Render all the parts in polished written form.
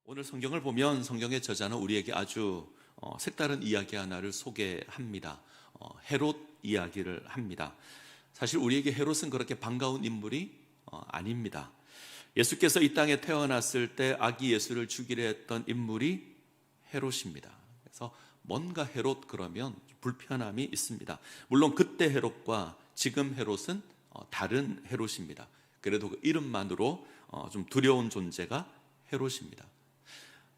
오늘 성경을 보면 성경의 저자는 우리에게 아주 색다른 이야기 하나를 소개합니다. 헤롯 이야기를 합니다. 사실 우리에게 헤롯은 그렇게 반가운 인물이 아닙니다. 예수께서 이 땅에 태어났을 때 아기 예수를 죽이려 했던 인물이 헤롯입니다. 그래서 뭔가 헤롯 그러면 불편함이 있습니다. 물론 그때 헤롯과 지금 헤롯은 다른 헤롯입니다. 그래도 그 이름만으로 좀 두려운 존재가 헤롯입니다.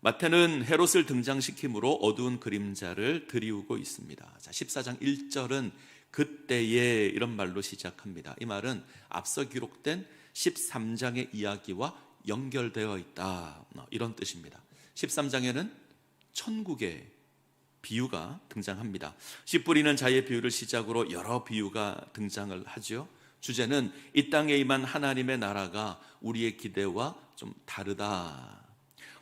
마태는 헤롯을 등장시킴으로 어두운 그림자를 드리우고 있습니다. 자, 14장 1절은 그때에 이런 말로 시작합니다. 이 말은 앞서 기록된 13장의 이야기와 연결되어 있다, 이런 뜻입니다. 13장에는 천국의 비유가 등장합니다. 씨 뿌리는 자의 비유를 시작으로 여러 비유가 등장을 하죠. 주제는 이 땅에 임한 하나님의 나라가 우리의 기대와 좀 다르다,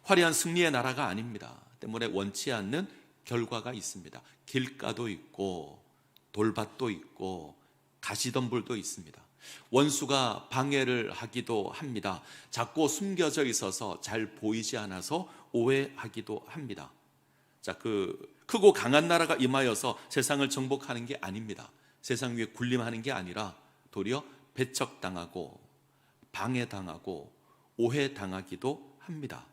화려한 승리의 나라가 아닙니다. 때문에 원치 않는 결과가 있습니다. 길가도 있고 돌밭도 있고 가시덤불도 있습니다. 원수가 방해를 하기도 합니다. 자꾸 숨겨져 있어서 잘 보이지 않아서 오해하기도 합니다. 자, 크고 강한 나라가 임하여서 세상을 정복하는 게 아닙니다. 세상 위에 군림하는 게 아니라 도리어 배척당하고 방해당하고 오해당하기도 합니다.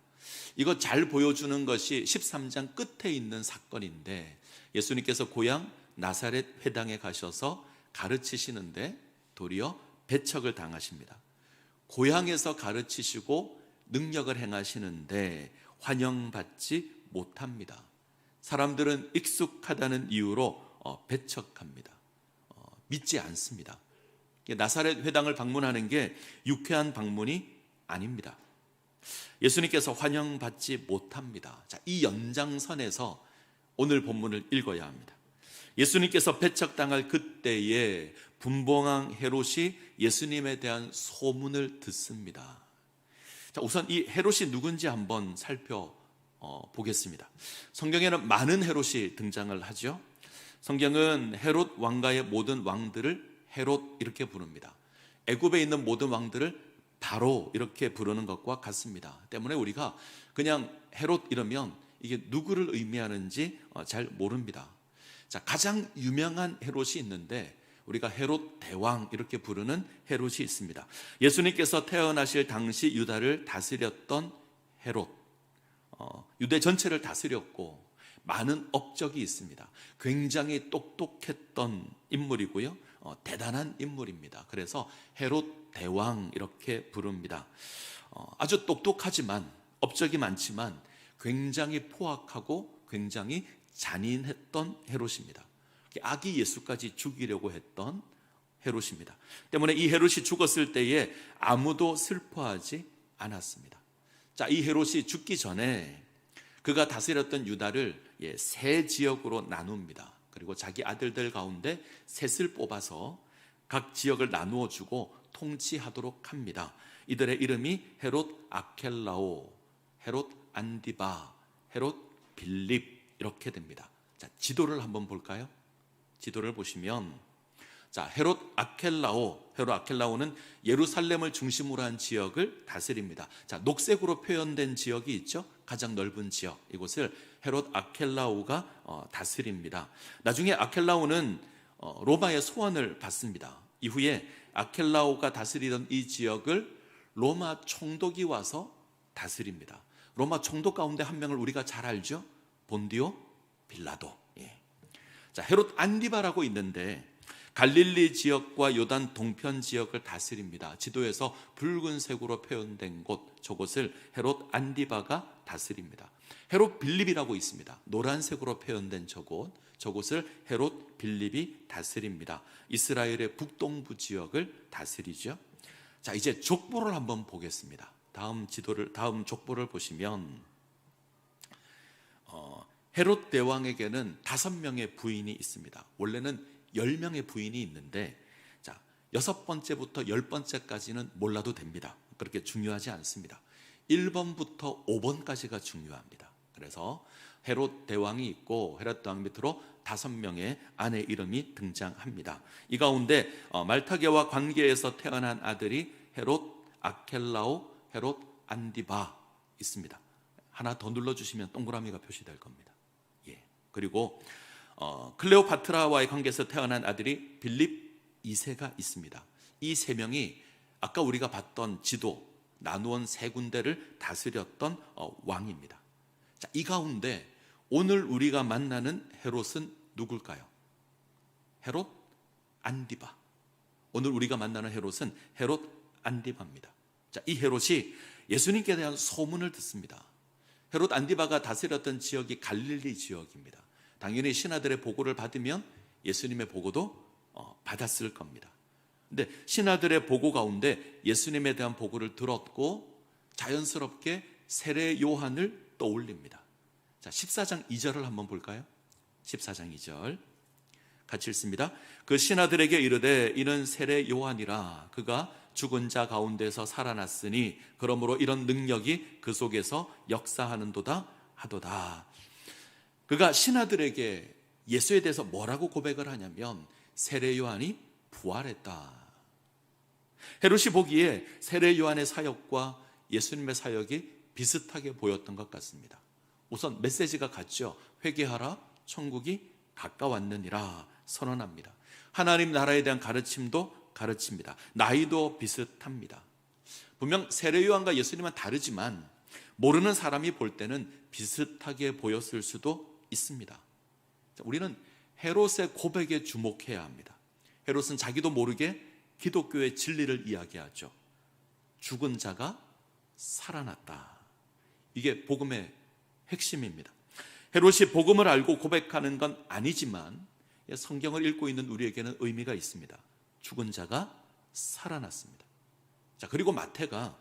이거 잘 보여주는 것이 13장 끝에 있는 사건인데, 예수님께서 고향 나사렛 회당에 가셔서 가르치시는데 도리어 배척을 당하십니다. 고향에서 가르치시고 능력을 행하시는데 환영받지 못합니다. 사람들은 익숙하다는 이유로 배척합니다. 믿지 않습니다. 나사렛 회당을 방문하는 게 유쾌한 방문이 아닙니다. 예수님께서 환영받지 못합니다. 자, 이 연장선에서 오늘 본문을 읽어야 합니다. 예수님께서 배척당할 그때에 분봉왕 헤롯이 예수님에 대한 소문을 듣습니다. 자, 우선 이 헤롯이 누군지 한번 살펴보겠습니다. 성경에는 많은 헤롯이 등장을 하죠. 성경은 헤롯 왕가의 모든 왕들을 헤롯 이렇게 부릅니다. 애굽에 있는 모든 왕들을 바로 이렇게 부르는 것과 같습니다. 때문에 우리가 그냥 헤롯 이러면 이게 누구를 의미하는지 잘 모릅니다. 자, 가장 유명한 헤롯이 있는데 우리가 헤롯 대왕 이렇게 부르는 헤롯이 있습니다. 예수님께서 태어나실 당시 유다를 다스렸던 헤롯, 유대 전체를 다스렸고 많은 업적이 있습니다. 굉장히 똑똑했던 인물이고요, 대단한 인물입니다. 그래서 헤롯 대왕 이렇게 부릅니다. 아주 똑똑하지만 업적이 많지만 굉장히 포악하고 굉장히 잔인했던 헤롯입니다. 아기 예수까지 죽이려고 했던 헤롯입니다. 때문에 이 헤롯이 죽었을 때에 아무도 슬퍼하지 않았습니다. 자, 이 헤롯이 죽기 전에 그가 다스렸던 유다를 세 지역으로 나눕니다. 그리고 자기 아들들 가운데 셋을 뽑아서 각 지역을 나누어 주고 통치하도록 합니다. 이들의 이름이 헤롯 아켈라오, 헤롯 안디바, 헤롯 빌립 이렇게 됩니다. 자, 지도를 한번 볼까요? 지도를 보시면, 자, 헤롯 아켈라오는 예루살렘을 중심으로 한 지역을 다스립니다. 자, 녹색으로 표현된 지역이 있죠? 가장 넓은 지역, 이곳을 헤롯 아켈라오가 다스립니다. 나중에 아켈라오는 로마의 소환을 받습니다. 이후에 아켈라오가 다스리던 이 지역을 로마 총독이 와서 다스립니다. 로마 총독 가운데 한 명을 우리가 잘 알죠? 본디오 빌라도. 자, 헤롯 안디바라고 있는데 갈릴리 지역과 요단 동편 지역을 다스립니다. 지도에서 붉은색으로 표현된 곳, 저곳을 헤롯 안디바가 다스립니다. 헤롯 빌립이라고 있습니다. 노란색으로 표현된 저곳을 헤롯 빌립이 다스립니다. 이스라엘의 북동부 지역을 다스리죠. 자, 이제 족보를 한번 보겠습니다. 다음 족보를 보시면 헤롯 대왕에게는 5명의 부인이 있습니다. 원래는 10명의 부인이 있는데, 자, 6번째부터 10번째까지는 몰라도 됩니다. 그렇게 중요하지 않습니다. 1번부터 5번까지가 중요합니다. 그래서 헤롯 대왕이 있고 헤롯 대왕 밑으로 5명의 아내 이름이 등장합니다. 이 가운데 말타계와 관계에서 태어난 아들이 헤롯 아켈라오, 헤롯 안디바 있습니다. 하나 더 눌러주시면 동그라미가 표시될 겁니다. 예. 그리고 클레오파트라와의 관계에서 태어난 아들이 빌립 2세가 있습니다. 이 세 명이 아까 우리가 봤던 지도 나누온 세 군데를 다스렸던 왕입니다. 자, 이 가운데 오늘 우리가 만나는 헤롯은 누굴까요? 헤롯 안디바. 오늘 우리가 만나는 헤롯은 헤롯 안디바입니다. 자, 이 헤롯이 예수님께 대한 소문을 듣습니다. 헤롯 안디바가 다스렸던 지역이 갈릴리 지역입니다. 당연히 신하들의 보고를 받으면 예수님의 보고도 받았을 겁니다. 근데 신하들의 보고 가운데 예수님에 대한 보고를 들었고 자연스럽게 세례 요한을 떠올립니다. 자, 14장 2절을 한번 볼까요? 14장 2절 같이 읽습니다. 그 신하들에게 이르되 이는 세례 요한이라. 그가 죽은 자 가운데서 살아났으니 그러므로 이런 능력이 그 속에서 역사하는도다 하도다. 그가 신하들에게 예수에 대해서 뭐라고 고백을 하냐면 세례 요한이 부활했다. 헤롯이 보기에 세례 요한의 사역과 예수님의 사역이 비슷하게 보였던 것 같습니다. 우선 메시지가 같죠. 회개하라, 천국이 가까웠느니라 선언합니다. 하나님 나라에 대한 가르침도 가르칩니다. 나이도 비슷합니다. 분명 세례 요한과 예수님은 다르지만 모르는 사람이 볼 때는 비슷하게 보였을 수도 있습니다. 우리는 헤롯의 고백에 주목해야 합니다. 헤롯은 자기도 모르게 기독교의 진리를 이야기하죠. 죽은 자가 살아났다. 이게 복음의 핵심입니다. 헤롯이 복음을 알고 고백하는 건 아니지만 성경을 읽고 있는 우리에게는 의미가 있습니다. 죽은 자가 살아났습니다. 자, 그리고 마태가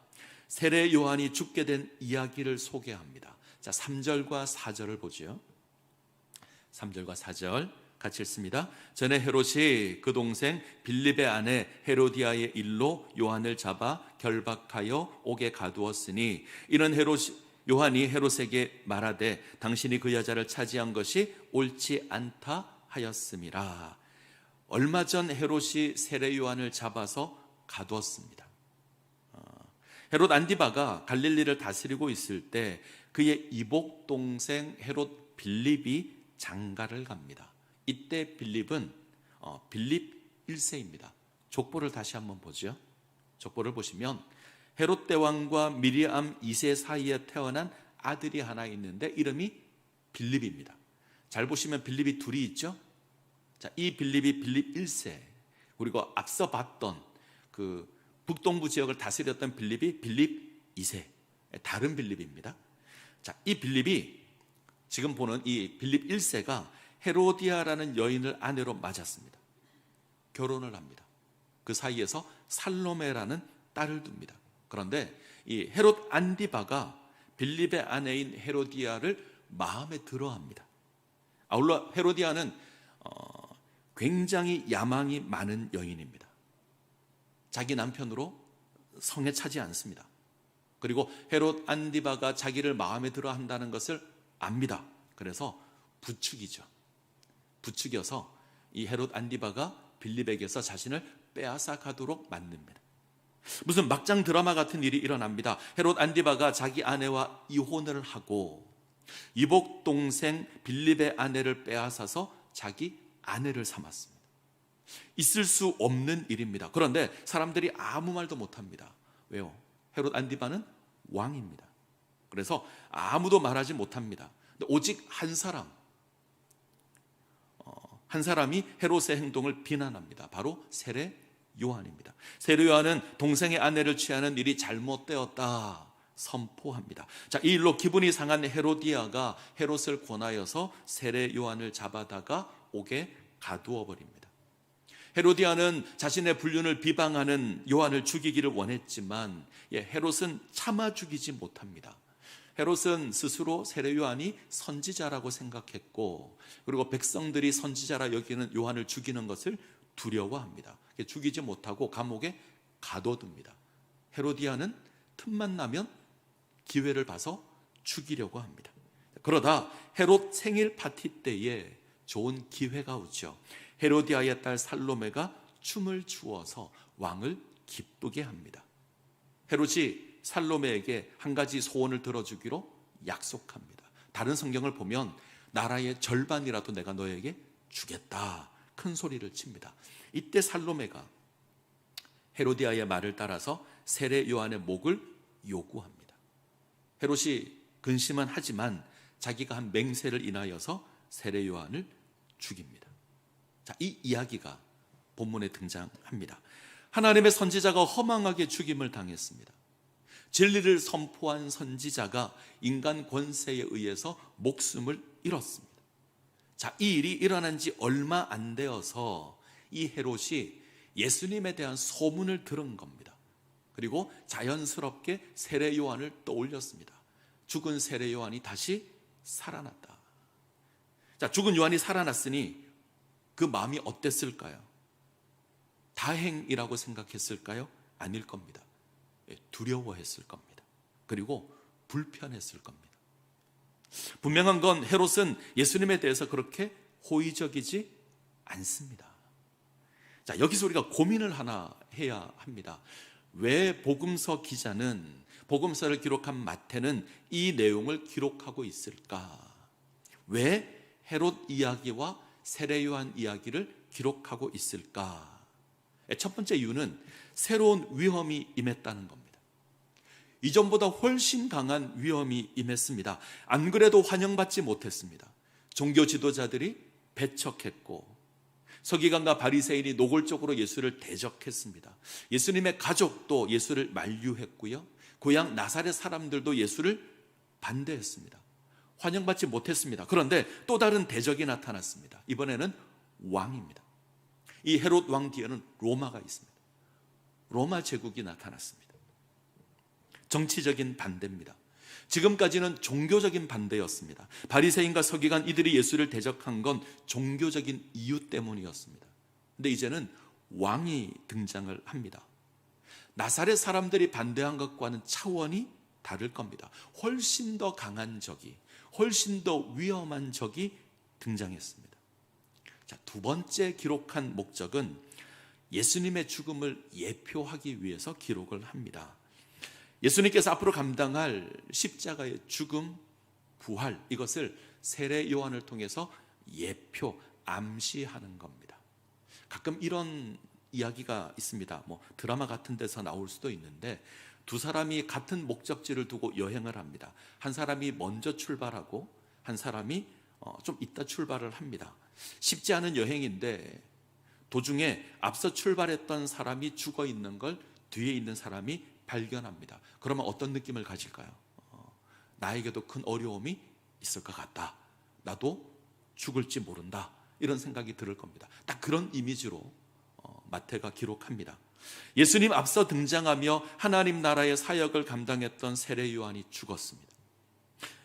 세례 요한이 죽게 된 이야기를 소개합니다. 자, 3절과 4절을 보죠. 3절과 4절 같이 읽습니다. 전에 헤롯이 그 동생 빌립의 아내 헤로디아의 일로 요한을 잡아 결박하여 옥에 가두었으니 이는 요한이 헤롯에게 말하되 당신이 그 여자를 차지한 것이 옳지 않다 하였음이라. 얼마 전 헤롯이 세례 요한을 잡아서 가두었습니다. 헤롯 안디바가 갈릴리를 다스리고 있을 때 그의 이복 동생 헤롯 빌립이 장가를 갑니다. 이때 빌립은 빌립 1세입니다. 족보를 다시 한번 보죠. 족보를 보시면 헤롯 대왕과 미리암 2세 사이에 태어난 아들이 하나 있는데 이름이 빌립입니다. 잘 보시면 빌립이 둘이 있죠. 자, 이 빌립이 빌립 1세, 그리고 앞서 봤던 그 북동부 지역을 다스렸던 빌립이 빌립 2세, 다른 빌립입니다. 자, 이 빌립이 지금 보는 이 빌립 1세가 헤로디아라는 여인을 아내로 맞았습니다. 결혼을 합니다. 그 사이에서 살로메라는 딸을 둡니다. 그런데 이 헤롯 안디바가 빌립의 아내인 헤로디아를 마음에 들어합니다. 아울러 헤로디아는 굉장히 야망이 많은 여인입니다. 자기 남편으로 성에 차지 않습니다. 그리고 헤롯 안디바가 자기를 마음에 들어 한다는 것을 압니다. 그래서 부추겨서 이 헤롯 안디바가 빌립에게서 자신을 빼앗아 가도록 만듭니다. 무슨 막장 드라마 같은 일이 일어납니다. 헤롯 안디바가 자기 아내와 이혼을 하고 이복 동생 빌립의 아내를 빼앗아서 자기 아내를 삼았습니다. 있을 수 없는 일입니다. 그런데 사람들이 아무 말도 못합니다. 왜요? 헤롯 안디바는 왕입니다. 그래서 아무도 말하지 못합니다. 오직 한 사람이 헤롯의 행동을 비난합니다. 바로 세례 요한입니다. 세례 요한은 동생의 아내를 취하는 일이 잘못되었다 선포합니다. 자, 이 일로 기분이 상한 헤로디아가 헤롯을 권하여서 세례 요한을 잡아다가 옥에 가두어 버립니다. 헤로디아는 자신의 불륜을 비방하는 요한을 죽이기를 원했지만 헤롯은 참아 죽이지 못합니다. 헤롯은 스스로 세례 요한이 선지자라고 생각했고, 그리고 백성들이 선지자라 여기는 요한을 죽이는 것을 두려워합니다. 죽이지 못하고 감옥에 가둬둡니다. 헤로디아는 틈만 나면 기회를 봐서 죽이려고 합니다. 그러다 헤롯 생일 파티 때에 좋은 기회가 오죠. 헤로디아의 딸 살로메가 춤을 추어서 왕을 기쁘게 합니다. 헤롯이 살로메에게 한 가지 소원을 들어주기로 약속합니다. 다른 성경을 보면 나라의 절반이라도 내가 너에게 주겠다, 큰 소리를 칩니다. 이때 살로메가 헤로디아의 말을 따라서 세례 요한의 목을 요구합니다. 헤롯이 근심은 하지만 자기가 한 맹세를 인하여서 세례 요한을 죽입니다. 자, 이 이야기가 본문에 등장합니다. 하나님의 선지자가 허망하게 죽임을 당했습니다. 진리를 선포한 선지자가 인간 권세에 의해서 목숨을 잃었습니다. 자, 이 일이 일어난 지 얼마 안 되어서 이 헤롯이 예수님에 대한 소문을 들은 겁니다. 그리고 자연스럽게 세례 요한을 떠올렸습니다. 죽은 세례 요한이 다시 살아났다. 자, 죽은 요한이 살아났으니 그 마음이 어땠을까요? 다행이라고 생각했을까요? 아닐 겁니다. 두려워했을 겁니다. 그리고 불편했을 겁니다. 분명한 건 헤롯은 예수님에 대해서 그렇게 호의적이지 않습니다. 자, 여기서 우리가 고민을 하나 해야 합니다. 왜 복음서 기자는, 복음서를 기록한 마태는 이 내용을 기록하고 있을까? 왜 헤롯 이야기와 세례 요한 이야기를 기록하고 있을까? 첫 번째 이유는 새로운 위험이 임했다는 겁니다. 이전보다 훨씬 강한 위험이 임했습니다. 안 그래도 환영받지 못했습니다. 종교 지도자들이 배척했고 서기관과 바리새인이 노골적으로 예수를 대적했습니다. 예수님의 가족도 예수를 만류했고요, 고향 나사렛 사람들도 예수를 반대했습니다. 환영받지 못했습니다. 그런데 또 다른 대적이 나타났습니다. 이번에는 왕입니다. 이 헤롯 왕 뒤에는 로마가 있습니다. 로마 제국이 나타났습니다. 정치적인 반대입니다. 지금까지는 종교적인 반대였습니다. 바리새인과 서기관 이들이 예수를 대적한 건 종교적인 이유 때문이었습니다. 근데 이제는 왕이 등장을 합니다. 나사렛 사람들이 반대한 것과는 차원이 다를 겁니다. 훨씬 더 강한 적이, 훨씬 더 위험한 적이 등장했습니다. 자, 두 번째 기록한 목적은 예수님의 죽음을 예표하기 위해서 기록을 합니다. 예수님께서 앞으로 감당할 십자가의 죽음, 부활, 이것을 세례 요한을 통해서 예표, 암시하는 겁니다. 가끔 이런 이야기가 있습니다. 드라마 같은 데서 나올 수도 있는데, 두 사람이 같은 목적지를 두고 여행을 합니다. 한 사람이 먼저 출발하고 한 사람이 좀 이따 출발을 합니다. 쉽지 않은 여행인데 도중에 앞서 출발했던 사람이 죽어 있는 걸 뒤에 있는 사람이 발견합니다. 그러면 어떤 느낌을 가질까요? 나에게도 큰 어려움이 있을 것 같다. 나도 죽을지 모른다. 이런 생각이 들을 겁니다. 딱 그런 이미지로 마태가 기록합니다. 예수님 앞서 등장하며 하나님 나라의 사역을 감당했던 세례 요한이 죽었습니다.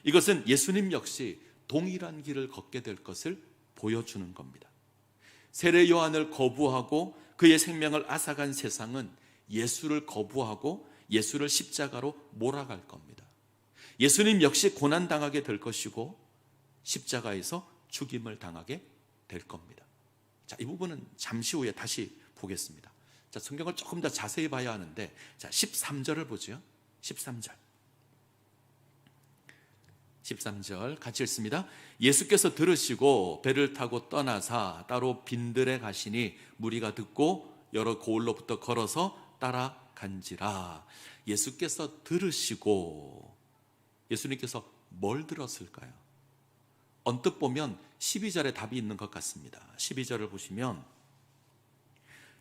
이것은 예수님 역시 동일한 길을 걷게 될 것을 보여주는 겁니다. 세례 요한을 거부하고 그의 생명을 앗아간 세상은 예수를 거부하고 예수를 십자가로 몰아갈 겁니다. 예수님 역시 고난당하게 될 것이고 십자가에서 죽임을 당하게 될 겁니다. 자, 이 부분은 잠시 후에 다시 보겠습니다. 자, 성경을 조금 더 자세히 봐야 하는데, 자, 13절을 보죠. 13절 같이 읽습니다. 예수께서 들으시고 배를 타고 떠나사 따로 빈들에 가시니 무리가 듣고 여러 고을로부터 걸어서 따라간지라. 예수께서 들으시고, 예수님께서 뭘 들었을까요? 언뜻 보면 12절에 답이 있는 것 같습니다. 12절을 보시면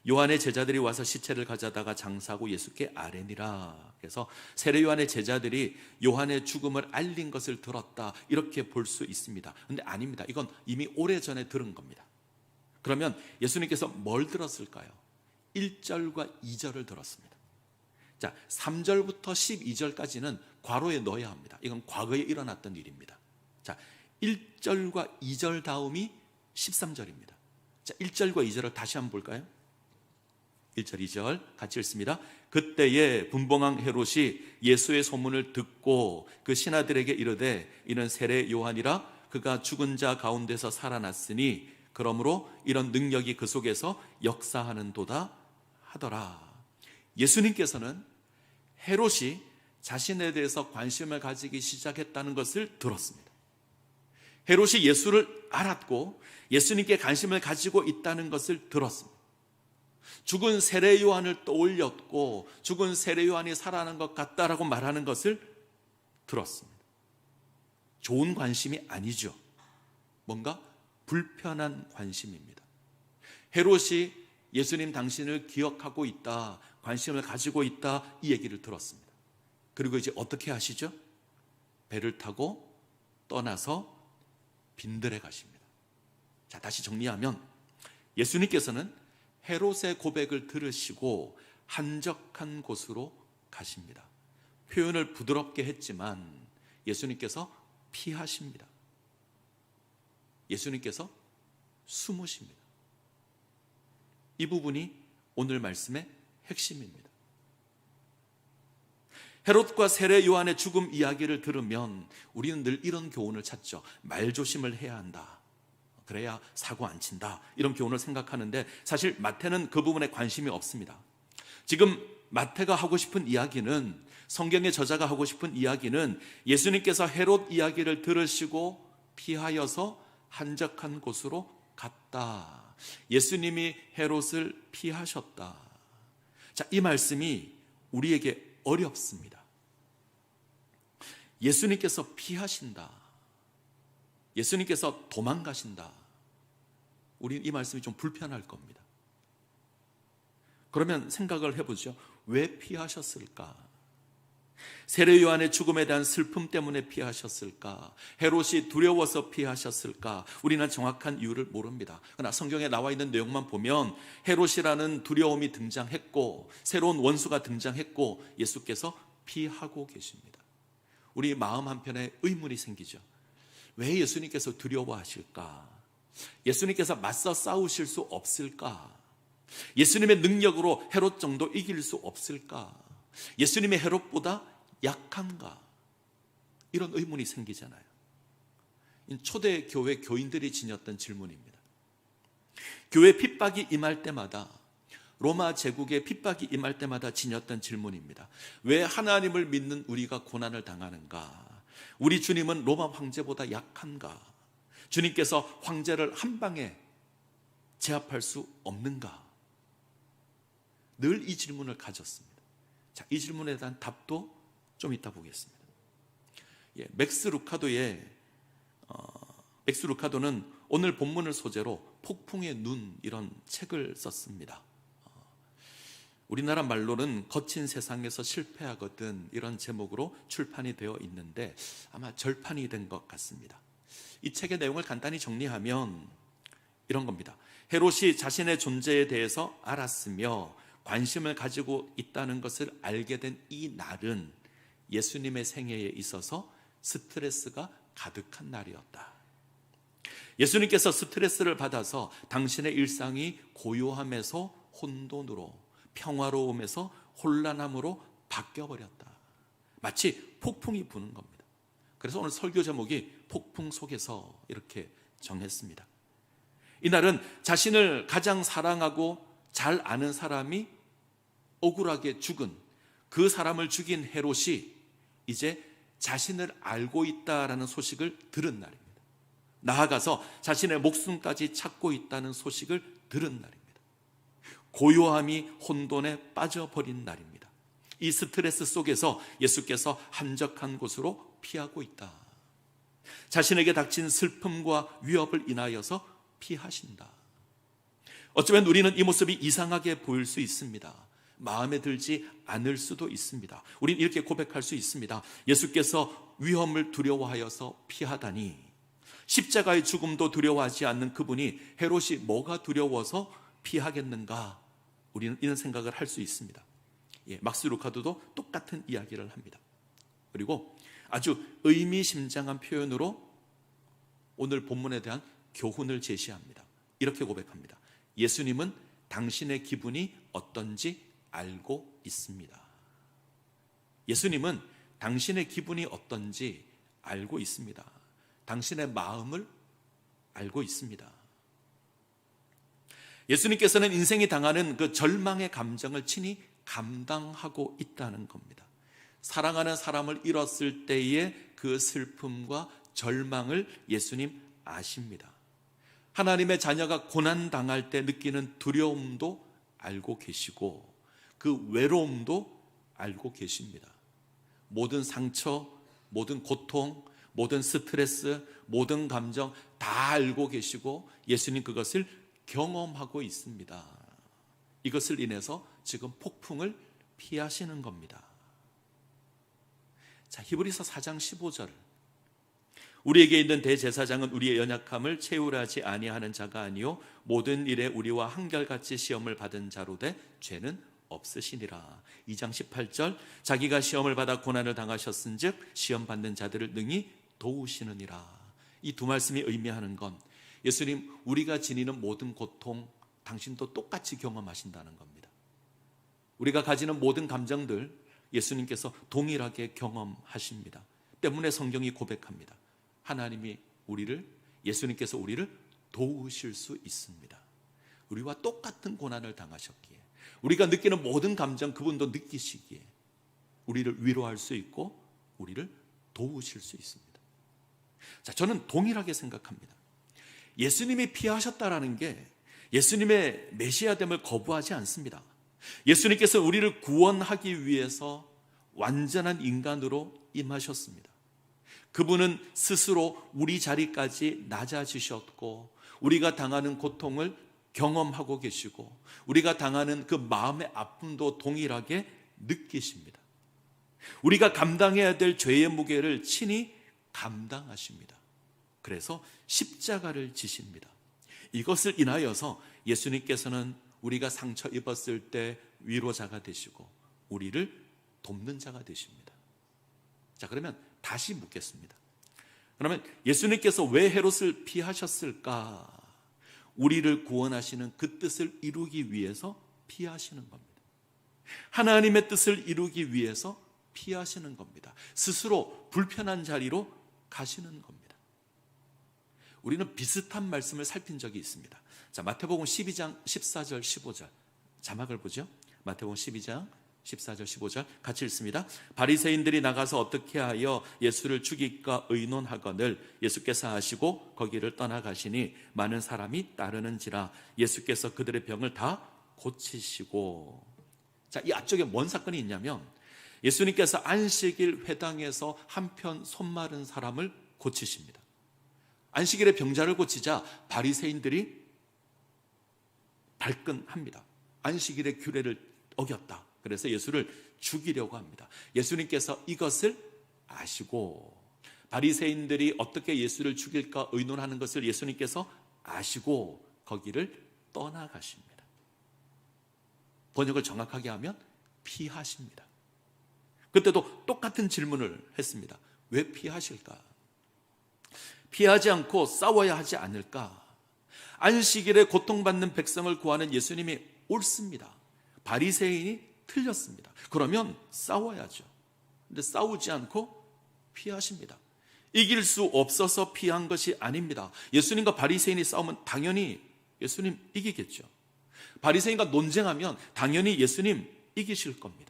요한의 제자들이 와서 시체를 가져다가 장사하고 예수께 아뢰니라. 그래서 세례 요한의 제자들이 요한의 죽음을 알린 것을 들었다, 이렇게 볼 수 있습니다. 그런데 아닙니다. 이건 이미 오래전에 들은 겁니다. 그러면 예수님께서 뭘 들었을까요? 1절과 2절을 들었습니다. 자, 3절부터 12절까지는 괄호에 넣어야 합니다. 이건 과거에 일어났던 일입니다. 자, 1절과 2절 다음이 13절입니다. 자, 1절과 2절을 다시 한번 볼까요? 1절, 2절 같이 읽습니다. 그때에 분봉왕 헤롯이 예수의 소문을 듣고 그 신하들에게 이르되 이는 세례 요한이라 그가 죽은 자 가운데서 살아났으니 그러므로 이런 능력이 그 속에서 역사하는 도다 하더라. 예수님께서는 헤롯이 자신에 대해서 관심을 가지기 시작했다는 것을 들었습니다. 헤롯이 예수를 알았고 예수님께 관심을 가지고 있다는 것을 들었습니다. 죽은 세례 요한을 떠올렸고 죽은 세례 요한이 살아난 것 같다라고 말하는 것을 들었습니다. 좋은 관심이 아니죠. 뭔가 불편한 관심입니다. 헤롯이 예수님 당신을 기억하고 있다, 관심을 가지고 있다, 이 얘기를 들었습니다. 그리고 이제 어떻게 하시죠? 배를 타고 떠나서 빈들에 가십니다. 자, 다시 정리하면 예수님께서는 헤롯의 고백을 들으시고 한적한 곳으로 가십니다. 표현을 부드럽게 했지만 예수님께서 피하십니다. 예수님께서 숨으십니다. 이 부분이 오늘 말씀의 핵심입니다. 헤롯과 세례 요한의 죽음 이야기를 들으면 우리는 늘 이런 교훈을 찾죠. 말조심을 해야 한다. 그래야 사고 안 친다. 이런 교훈을 생각하는데 사실 마태는 그 부분에 관심이 없습니다. 지금 마태가 하고 싶은 이야기는, 성경의 저자가 하고 싶은 이야기는 예수님께서 헤롯 이야기를 들으시고 피하여서 한적한 곳으로 갔다. 예수님이 헤롯을 피하셨다. 자, 이 말씀이 우리에게 어렵습니다. 예수님께서 피하신다. 예수님께서 도망가신다. 우리는 이 말씀이 좀 불편할 겁니다. 그러면 생각을 해보죠. 왜 피하셨을까? 세례 요한의 죽음에 대한 슬픔 때문에 피하셨을까? 헤롯이 두려워서 피하셨을까? 우리는 정확한 이유를 모릅니다. 그러나 성경에 나와 있는 내용만 보면 헤롯이라는 두려움이 등장했고 새로운 원수가 등장했고 예수께서 피하고 계십니다. 우리 마음 한편에 의문이 생기죠. 왜 예수님께서 두려워하실까? 예수님께서 맞서 싸우실 수 없을까? 예수님의 능력으로 헤롯 정도 이길 수 없을까? 예수님의 헤롯보다 약한가? 이런 의문이 생기잖아요. 초대 교회 교인들이 지녔던 질문입니다. 교회 핍박이 임할 때마다, 로마 제국의 핍박이 임할 때마다 지녔던 질문입니다. 왜 하나님을 믿는 우리가 고난을 당하는가? 우리 주님은 로마 황제보다 약한가? 주님께서 황제를 한 방에 제압할 수 없는가? 늘 이 질문을 가졌습니다. 자, 이 질문에 대한 답도 좀 이따 보겠습니다. 맥스 루카도는 오늘 본문을 소재로 폭풍의 눈, 이런 책을 썼습니다. 우리나라 말로는 거친 세상에서 실패하거든, 이런 제목으로 출판이 되어 있는데 아마 절판이 된 것 같습니다. 이 책의 내용을 간단히 정리하면 이런 겁니다. 헤롯이 자신의 존재에 대해서 알았으며 관심을 가지고 있다는 것을 알게 된 이 날은 예수님의 생애에 있어서 스트레스가 가득한 날이었다. 예수님께서 스트레스를 받아서 당신의 일상이 고요함에서 혼돈으로, 평화로움에서 혼란함으로 바뀌어버렸다. 마치 폭풍이 부는 겁니다. 그래서 오늘 설교 제목이 폭풍 속에서 이렇게 정했습니다. 이날은 자신을 가장 사랑하고 잘 아는 사람이 억울하게 죽은, 그 사람을 죽인 헤롯이 이제 자신을 알고 있다라는 소식을 들은 날입니다. 나아가서 자신의 목숨까지 찾고 있다는 소식을 들은 날입니다. 고요함이 혼돈에 빠져버린 날입니다. 이 스트레스 속에서 예수께서 한적한 곳으로 피하고 있다. 자신에게 닥친 슬픔과 위협을 인하여서 피하신다. 어쩌면 우리는 이 모습이 이상하게 보일 수 있습니다. 마음에 들지 않을 수도 있습니다. 우리는 이렇게 고백할 수 있습니다. 예수께서 위험을 두려워하여서 피하다니, 십자가의 죽음도 두려워하지 않는 그분이 헤롯이 뭐가 두려워서 피하겠는가? 우리는 이런 생각을 할 수 있습니다. 막스 루카도도 똑같은 이야기를 합니다. 그리고 아주 의미심장한 표현으로 오늘 본문에 대한 교훈을 제시합니다. 이렇게 고백합니다. 예수님은 당신의 기분이 어떤지 알고 있습니다. 예수님은 당신의 기분이 어떤지 알고 있습니다. 당신의 마음을 알고 있습니다. 예수님께서는 인생이 당하는 그 절망의 감정을 친히 감당하고 있다는 겁니다. 사랑하는 사람을 잃었을 때의 그 슬픔과 절망을 예수님 아십니다. 하나님의 자녀가 고난당할 때 느끼는 두려움도 알고 계시고 그 외로움도 알고 계십니다. 모든 상처, 모든 고통, 모든 스트레스, 모든 감정 다 알고 계시고 예수님 그것을 경험하고 있습니다. 이것을 인해서 지금 폭풍을 피하시는 겁니다. 자, 히브리서 4장 15절. 우리에게 있는 대제사장은 우리의 연약함을 채울하지 아니하는 자가 아니요 모든 일에 우리와 한결같이 시험을 받은 자로되 죄는 없으시니라. 2장 18절. 자기가 시험을 받아 고난을 당하셨은즉 시험 받는 자들을 능히 도우시느니라. 이 두 말씀이 의미하는 건 예수님 우리가 지니는 모든 고통 당신도 똑같이 경험하신다는 겁니다. 우리가 가지는 모든 감정들 예수님께서 동일하게 경험하십니다. 때문에 성경이 고백합니다. 하나님이 예수님께서 우리를 도우실 수 있습니다. 우리와 똑같은 고난을 당하셨기에 우리가 느끼는 모든 감정 그분도 느끼시기에 우리를 위로할 수 있고 우리를 도우실 수 있습니다. 자, 저는 동일하게 생각합니다. 예수님이 피하셨다라는 게 예수님의 메시아됨을 거부하지 않습니다. 예수님께서 우리를 구원하기 위해서 완전한 인간으로 임하셨습니다. 그분은 스스로 우리 자리까지 낮아지셨고 우리가 당하는 고통을 경험하고 계시고 우리가 당하는 그 마음의 아픔도 동일하게 느끼십니다. 우리가 감당해야 될 죄의 무게를 친히 감당하십니다. 그래서 십자가를 지십니다. 이것을 인하여서 예수님께서는 우리가 상처 입었을 때 위로자가 되시고 우리를 돕는 자가 되십니다. 자, 그러면 다시 묻겠습니다. 그러면 예수님께서 왜 헤롯을 피하셨을까? 우리를 구원하시는 그 뜻을 이루기 위해서 피하시는 겁니다. 하나님의 뜻을 이루기 위해서 피하시는 겁니다. 스스로 불편한 자리로 가시는 겁니다. 우리는 비슷한 말씀을 살핀 적이 있습니다. 자, 마태복음 12장 14절 15절 자막을 보죠. 마태복음 12장 14절 15절 같이 읽습니다. 바리새인들이 나가서 어떻게 하여 예수를 죽일까 의논하거늘 예수께서 하시고 거기를 떠나가시니 많은 사람이 따르는지라. 예수께서 그들의 병을 다 고치시고. 자, 이 앞쪽에 뭔 사건이 있냐면 예수님께서 안식일 회당에서 한편 손 마른 사람을 고치십니다. 안식일에 병자를 고치자 바리새인들이 발끈합니다. 안식일의 규례를 어겼다. 그래서 예수를 죽이려고 합니다. 예수님께서 이것을 아시고 바리새인들이 어떻게 예수를 죽일까 의논하는 것을 예수님께서 아시고 거기를 떠나가십니다. 번역을 정확하게 하면 피하십니다. 그때도 똑같은 질문을 했습니다. 왜 피하실까? 피하지 않고 싸워야 하지 않을까? 안식일에 고통받는 백성을 구하는 예수님이 옳습니다. 바리새인이 틀렸습니다. 그러면 싸워야죠. 근데 싸우지 않고 피하십니다. 이길 수 없어서 피한 것이 아닙니다. 예수님과 바리새인이 싸우면 당연히 예수님 이기겠죠. 바리새인과 논쟁하면 당연히 예수님 이기실 겁니다.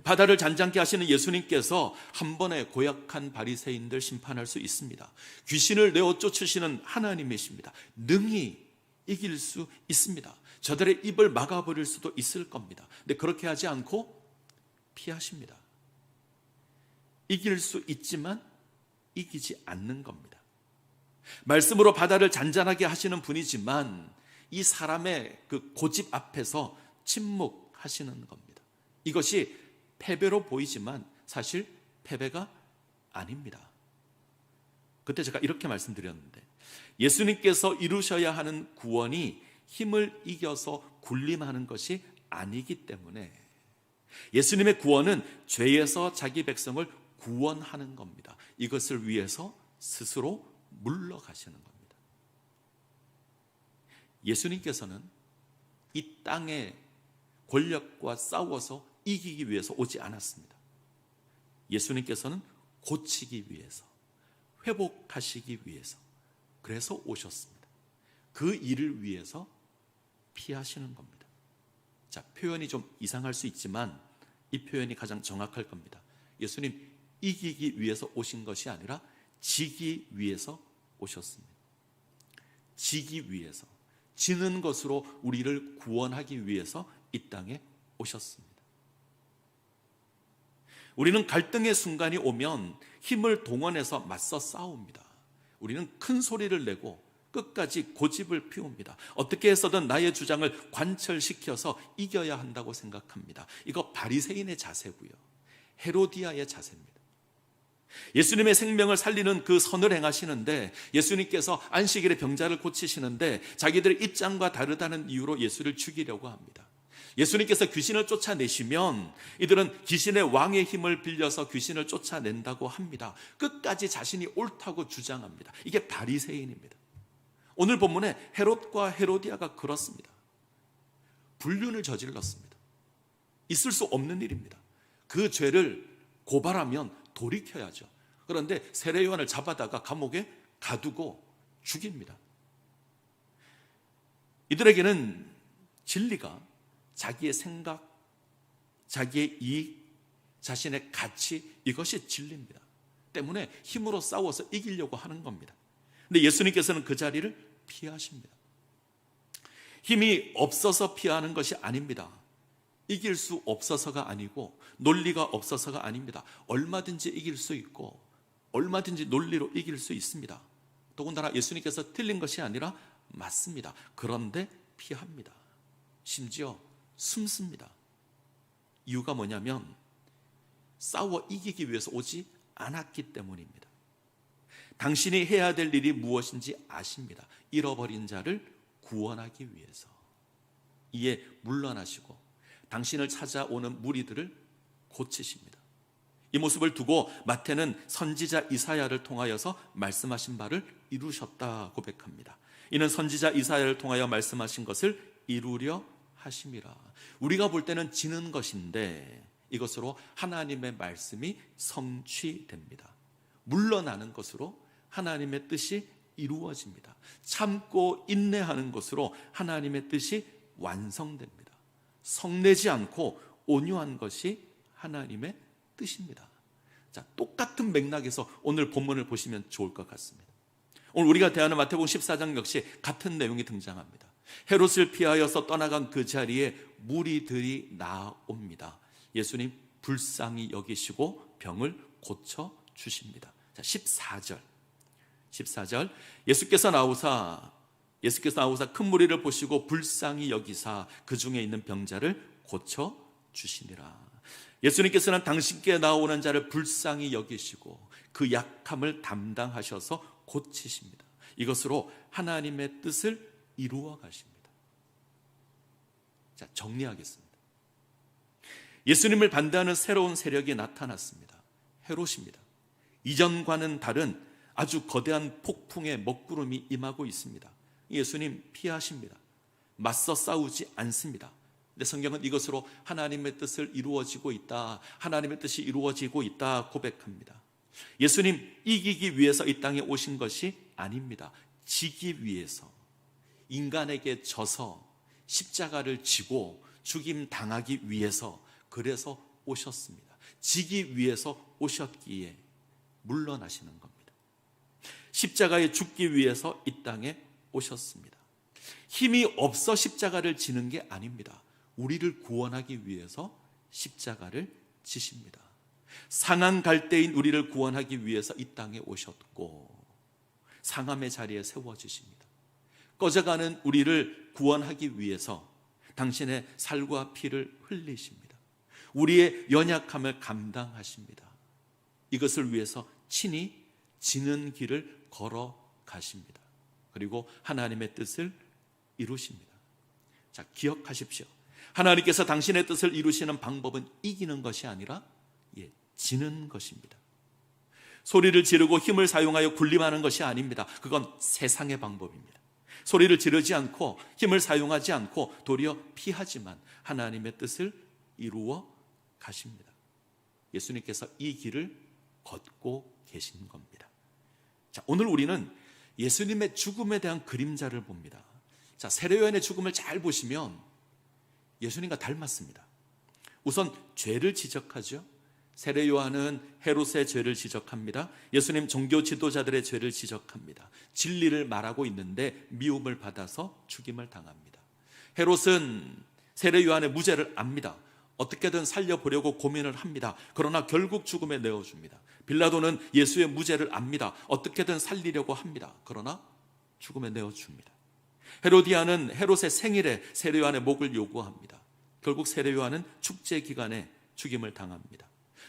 바다를 잔잔케 하시는 예수님께서 한 번에 고약한 바리새인들 심판할 수 있습니다. 귀신을 내어 쫓으시는 하나님이십니다. 능히 이길 수 있습니다. 저들의 입을 막아버릴 수도 있을 겁니다. 근데 그렇게 하지 않고 피하십니다. 이길 수 있지만 이기지 않는 겁니다. 말씀으로 바다를 잔잔하게 하시는 분이지만 이 사람의 그 고집 앞에서 침묵하시는 겁니다. 이것이 패배로 보이지만 사실 패배가 아닙니다. 그때 제가 이렇게 말씀드렸는데 예수님께서 이루셔야 하는 구원이 힘을 이겨서 군림하는 것이 아니기 때문에 예수님의 구원은 죄에서 자기 백성을 구원하는 겁니다. 이것을 위해서 스스로 물러가시는 겁니다. 예수님께서는 이 땅의 권력과 싸워서 이기기 위해서 오지 않았습니다. 예수님께서는 고치기 위해서, 회복하시기 위해서, 그래서 오셨습니다. 그 일을 위해서 피하시는 겁니다. 자, 표현이 좀 이상할 수 있지만 이 표현이 가장 정확할 겁니다. 예수님 이기기 위해서 오신 것이 아니라 지기 위해서 오셨습니다. 지기 위해서, 지는 것으로 우리를 구원하기 위해서 이 땅에 오셨습니다. 우리는 갈등의 순간이 오면 힘을 동원해서 맞서 싸웁니다. 우리는 큰 소리를 내고 끝까지 고집을 피웁니다. 어떻게 해서든 나의 주장을 관철시켜서 이겨야 한다고 생각합니다. 이거 바리새인의 자세고요, 헤로디아의 자세입니다. 예수님의 생명을 살리는 그 선을 행하시는데, 예수님께서 안식일에 병자를 고치시는데 자기들의 입장과 다르다는 이유로 예수를 죽이려고 합니다. 예수님께서 귀신을 쫓아내시면 이들은 귀신의 왕의 힘을 빌려서 귀신을 쫓아낸다고 합니다. 끝까지 자신이 옳다고 주장합니다. 이게 바리새인입니다. 오늘 본문에 헤롯과 헤로디아가 그렇습니다. 불륜을 저질렀습니다. 있을 수 없는 일입니다. 그 죄를 고발하면 돌이켜야죠. 그런데 세례 요한을 잡아다가 감옥에 가두고 죽입니다. 이들에게는 진리가 자기의 생각, 자기의 이익, 자신의 가치, 이것이 진리입니다. 때문에 힘으로 싸워서 이기려고 하는 겁니다. 근데 예수님께서는 그 자리를 피하십니다. 힘이 없어서 피하는 것이 아닙니다. 이길 수 없어서가 아니고 논리가 없어서가 아닙니다. 얼마든지 이길 수 있고 얼마든지 논리로 이길 수 있습니다. 더군다나 예수님께서 틀린 것이 아니라 맞습니다. 그런데 피합니다. 심지어 숨습니다. 이유가 뭐냐면 싸워 이기기 위해서 오지 않았기 때문입니다. 당신이 해야 될 일이 무엇인지 아십니다. 잃어버린 자를 구원하기 위해서. 이에 물러나시고 당신을 찾아오는 무리들을 고치십니다. 이 모습을 두고 마태는 선지자 이사야를 통하여서 말씀하신 바를 이루셨다 고백합니다. 이는 선지자 이사야를 통하여 말씀하신 것을 이루려 하심이라. 우리가 볼 때는 지는 것인데 이것으로 하나님의 말씀이 성취됩니다. 물러나는 것으로 하나님의 뜻이 이루어집니다. 참고 인내하는 것으로 하나님의 뜻이 완성됩니다. 성내지 않고 온유한 것이 하나님의 뜻입니다. 자, 똑같은 맥락에서 오늘 본문을 보시면 좋을 것 같습니다. 오늘 우리가 대하는 마태복음 14장 역시 같은 내용이 등장합니다. 헤롯을 피하여서 떠나간 그 자리에 무리들이 나옵니다. 예수님 불쌍히 여기시고 병을 고쳐 주십니다. 자, 14절 예수께서 나오사 큰 무리를 보시고 불쌍히 여기사 그 중에 있는 병자를 고쳐 주시니라. 예수님께서는 당신께 나오는 자를 불쌍히 여기시고 그 약함을 담당하셔서 고치십니다. 이것으로 하나님의 뜻을 이루어 가십니다. 자, 정리하겠습니다. 예수님을 반대하는 새로운 세력이 나타났습니다. 헤롯입니다. 이전과는 다른 아주 거대한 폭풍의 먹구름이 임하고 있습니다. 예수님 피하십니다. 맞서 싸우지 않습니다. 근데 성경은 이것으로 하나님의 뜻을 이루어지고 있다, 하나님의 뜻이 이루어지고 있다 고백합니다. 예수님 이기기 위해서 이 땅에 오신 것이 아닙니다. 지기 위해서, 인간에게 져서 십자가를 지고 죽임 당하기 위해서, 그래서 오셨습니다. 지기 위해서 오셨기에 물러나시는 겁니다. 십자가에 죽기 위해서 이 땅에 오셨습니다. 힘이 없어 십자가를 지는 게 아닙니다. 우리를 구원하기 위해서 십자가를 지십니다. 상한 갈대인 우리를 구원하기 위해서 이 땅에 오셨고 상함의 자리에 세워지십니다. 꺼져가는 우리를 구원하기 위해서 당신의 살과 피를 흘리십니다. 우리의 연약함을 감당하십니다. 이것을 위해서 친히 지는 길을 걸어가십니다. 그리고 하나님의 뜻을 이루십니다. 자, 기억하십시오. 하나님께서 당신의 뜻을 이루시는 방법은 이기는 것이 아니라 지는 것입니다. 소리를 지르고 힘을 사용하여 군림하는 것이 아닙니다. 그건 세상의 방법입니다. 소리를 지르지 않고 힘을 사용하지 않고 도리어 피하지만 하나님의 뜻을 이루어 가십니다. 예수님께서 이 길을 걷고 계신 겁니다. 자, 오늘 우리는 예수님의 죽음에 대한 그림자를 봅니다. 자, 세례요한의 죽음을 잘 보시면 예수님과 닮았습니다. 우선 죄를 지적하죠. 세례 요한은 헤롯의 죄를 지적합니다. 예수님 종교 지도자들의 죄를 지적합니다. 진리를 말하고 있는데 미움을 받아서 죽임을 당합니다. 헤롯은 세례 요한의 무죄를 압니다. 어떻게든 살려보려고 고민을 합니다. 그러나 결국 죽음에 내어줍니다. 빌라도는 예수의 무죄를 압니다. 어떻게든 살리려고 합니다. 그러나 죽음에 내어줍니다. 헤로디아는 헤롯의 생일에 세례 요한의 목을 요구합니다. 결국 세례 요한은 축제 기간에 죽임을 당합니다.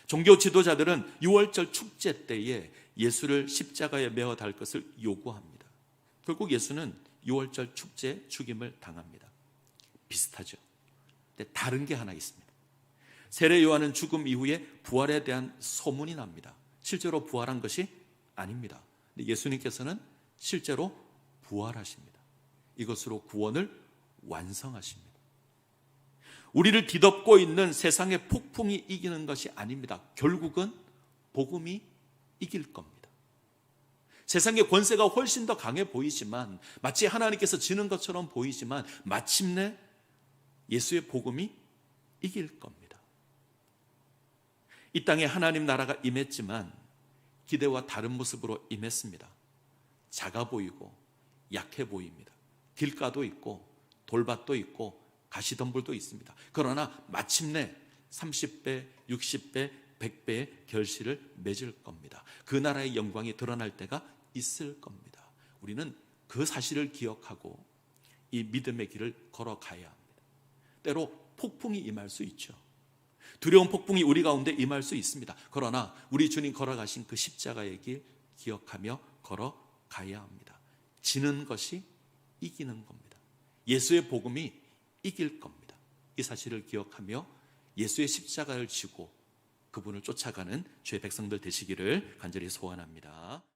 종교 지도자들은 6월절 축제 때에 예수를 십자가에 메어 달 것을 요구합니다. 결국 예수는 6월절 축제에 죽임을 당합니다. 비슷하죠. 근데 다른 게 하나 있습니다. 세례 요한은 죽음 이후에 부활에 대한 소문이 납니다. 실제로 부활한 것이 아닙니다. 근데 예수님께서는 실제로 부활하십니다. 이것으로 구원을 완성하십니다. 우리를 뒤덮고 있는 세상의 폭풍이 이기는 것이 아닙니다. 결국은 복음이 이길 겁니다. 세상의 권세가 훨씬 더 강해 보이지만, 마치 하나님께서 지는 것처럼 보이지만 마침내 예수의 복음이 이길 겁니다. 이 땅에 하나님 나라가 임했지만 기대와 다른 모습으로 임했습니다. 작아 보이고 약해 보입니다. 길가도 있고 돌밭도 있고 가시덤불도 있습니다. 그러나 마침내 30배, 60배, 100배의 결실을 맺을 겁니다. 그 나라의 영광이 드러날 때가 있을 겁니다. 우리는 그 사실을 기억하고 이 믿음의 길을 걸어가야 합니다. 때로 폭풍이 임할 수 있죠. 두려운 폭풍이 우리 가운데 임할 수 있습니다. 그러나 우리 주님 걸어가신 그 십자가의 길 기억하며 걸어가야 합니다. 지는 것이 이기는 겁니다. 예수의 복음이 이길 겁니다. 이 사실을 기억하며 예수의 십자가를 지고 그분을 쫓아가는 주의 백성들 되시기를 간절히 소원합니다.